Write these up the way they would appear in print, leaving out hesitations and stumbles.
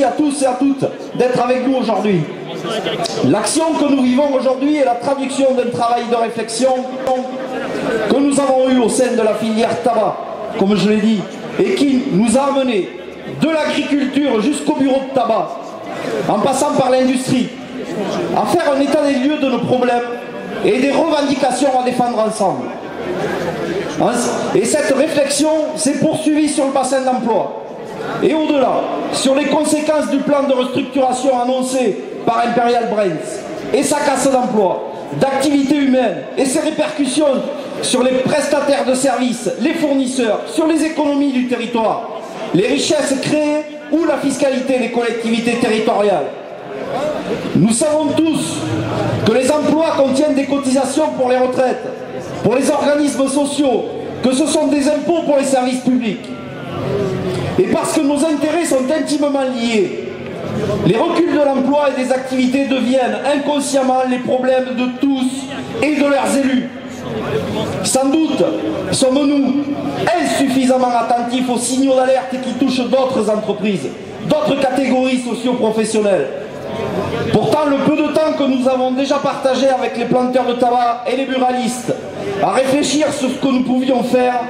à tous et à toutes d'être avec nous aujourd'hui. L'action que nous vivons aujourd'hui est la traduction d'un travail de réflexion que nous avons eu au sein de la filière tabac, comme je l'ai dit, et qui nous a amené de l'agriculture jusqu'au bureau de tabac, en passant par l'industrie, à faire un état des lieux de nos problèmes et des revendications à défendre ensemble. Et cette réflexion s'est poursuivie sur le bassin d'emploi et au-delà, sur les conséquences du plan de restructuration annoncé par Imperial Brands et sa casse d'emploi, d'activité humaine et ses répercussions sur les prestataires de services, les fournisseurs, sur les économies du territoire, les richesses créées ou la fiscalité des collectivités territoriales. Nous savons tous que les emplois contiennent des cotisations pour les retraites, pour les organismes sociaux, que ce sont des impôts pour les services publics. Et parce que nos intérêts sont intimement liés, les reculs de l'emploi et des activités deviennent inconsciemment les problèmes de tous et de leurs élus. Sans doute sommes-nous insuffisamment attentifs aux signaux d'alerte qui touchent d'autres entreprises, d'autres catégories socio-professionnelles. Pourtant, le peu de temps que nous avons déjà partagé avec les planteurs de tabac et les buralistes à réfléchir sur ce que nous pouvions faire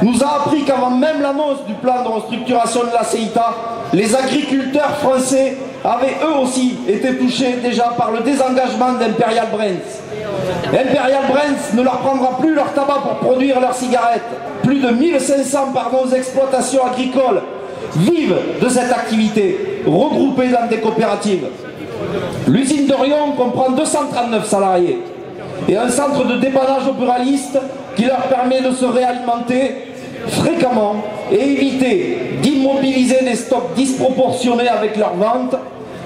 nous a appris qu'avant même l'annonce du plan de restructuration de la CEITA, les agriculteurs français avaient eux aussi été touchés déjà par le désengagement d'Imperial Brands. Imperial Brands ne leur prendra plus leur tabac pour produire leurs cigarettes. Plus de 1500 par nos exploitations agricoles vivent de cette activité, regroupées dans des coopératives. L'usine de Riom comprend 239 salariés et un centre de dépannage aux buralistes qui leur permet de se réalimenter fréquemment et éviter d'immobiliser des stocks disproportionnés avec leurs ventes.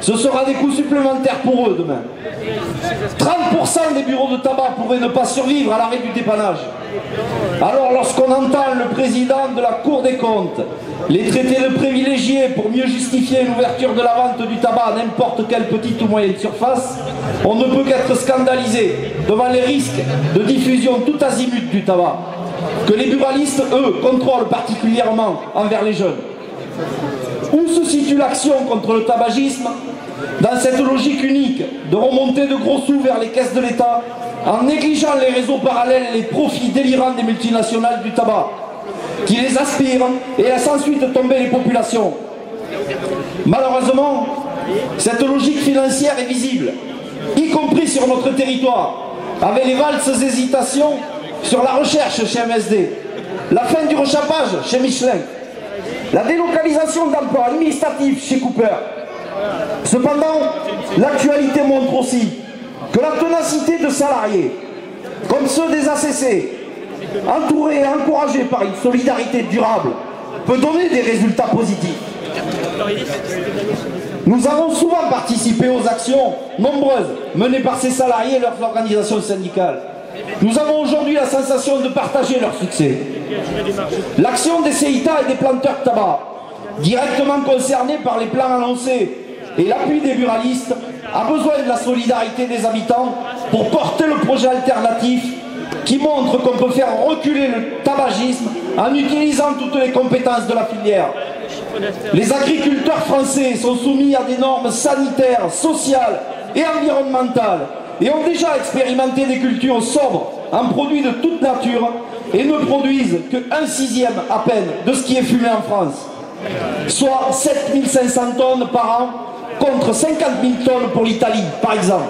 Ce sera des coûts supplémentaires pour eux demain. 30% des bureaux de tabac pourraient ne pas survivre à l'arrêt du dépannage. Alors lorsqu'on entend le président de la Cour des comptes les traiter de privilégiés pour mieux justifier l'ouverture de la vente du tabac à n'importe quelle petite ou moyenne surface, on ne peut qu'être scandalisé devant les risques de diffusion tout azimut du tabac, que les buralistes, eux, contrôlent particulièrement envers les jeunes. Où se situe l'action contre le tabagisme dans cette logique unique de remonter de gros sous vers les caisses de l'État en négligeant les réseaux parallèles et les profits délirants des multinationales du tabac qui les aspirent et laissent ensuite tomber les populations? Malheureusement, cette logique financière est visible, y compris sur notre territoire, avec les valses hésitations sur la recherche chez MSD, la fin du rechappage chez Michelin, la délocalisation d'emplois administratifs chez Cooper. Cependant, l'actualité montre aussi que la ténacité de salariés, comme ceux des ACC, entourés et encouragés par une solidarité durable, peut donner des résultats positifs. Nous avons souvent participé aux actions nombreuses menées par ces salariés et leurs organisations syndicales. Nous avons aujourd'hui la sensation de partager leur succès. L'action des CEITA et des planteurs de tabac, directement concernés par les plans annoncés et l'appui des buralistes, a besoin de la solidarité des habitants pour porter le projet alternatif qui montre qu'on peut faire reculer le tabagisme en utilisant toutes les compétences de la filière. Les agriculteurs français sont soumis à des normes sanitaires, sociales et environnementales et ont déjà expérimenté des cultures sobres en produits de toute nature et ne produisent que 1/6 à peine de ce qui est fumé en France, soit 7500 tonnes par an contre 50 000 tonnes pour l'Italie, par exemple.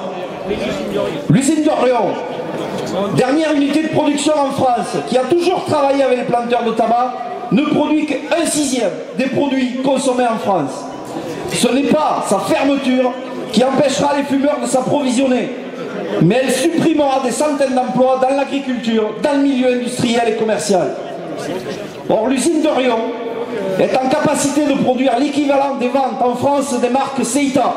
L'usine d'Orléans, dernière unité de production en France, qui a toujours travaillé avec les planteurs de tabac, ne produit que 1/6 des produits consommés en France. Ce n'est pas sa fermeture qui empêchera les fumeurs de s'approvisionner, mais elle supprimera des centaines d'emplois dans l'agriculture, dans le milieu industriel et commercial. Or, l'usine d'Orion est en capacité de produire l'équivalent des ventes en France des marques CEITA.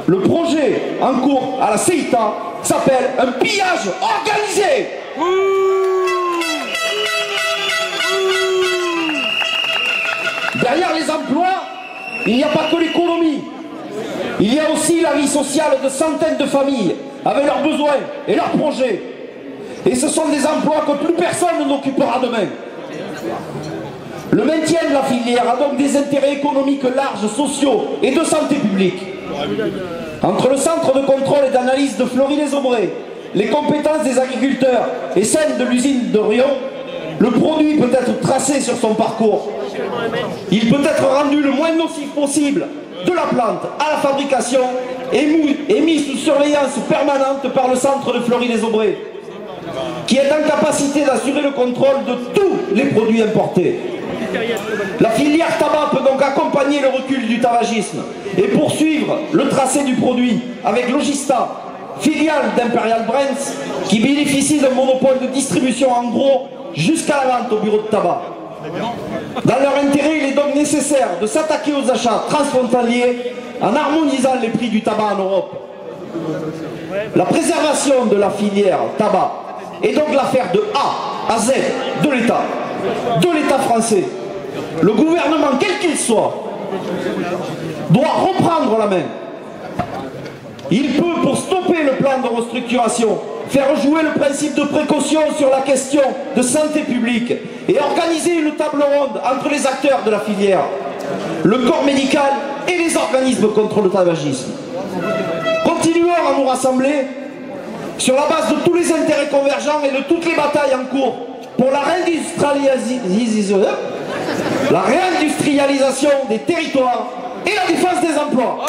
Le projet en cours à la CEITA s'appelle un pillage organisé. Derrière les emplois, il n'y a pas que l'économie. Il y a aussi la vie sociale de centaines de familles avec leurs besoins et leurs projets. Et ce sont des emplois que plus personne n'occupera demain. Le maintien de la filière a donc des intérêts économiques larges, sociaux et de santé publique. Entre le centre de contrôle et d'analyse de Fleury-les-Aubrais, les compétences des agriculteurs et celles de l'usine de Riom, le produit peut être tracé sur son parcours. Il peut être rendu le moins nocif possible de la plante à la fabrication et mis sous surveillance permanente par le centre de Fleury-les-Aubrais, qui est en capacité d'assurer le contrôle de tous les produits importés. La filière tabac peut donc accompagner le recul du tabagisme et poursuivre le tracé du produit avec Logista, filiale d'Imperial Brands, qui bénéficie d'un monopole de distribution en gros jusqu'à la vente au bureau de tabac. Dans leur intérêt, il est donc nécessaire de s'attaquer aux achats transfrontaliers en harmonisant les prix du tabac en Europe. La préservation de la filière tabac est donc l'affaire de A à Z de l'État français. Le gouvernement, quel qu'il soit, doit reprendre la main. Il peut, pour stopper le plan de restructuration, faire jouer le principe de précaution sur la question de santé publique et organiser une table ronde entre les acteurs de la filière, le corps médical et les organismes contre le tabagisme. Continuons à nous rassembler sur la base de tous les intérêts convergents et de toutes les batailles en cours pour la réindustrialisation des territoires et la défense des emplois.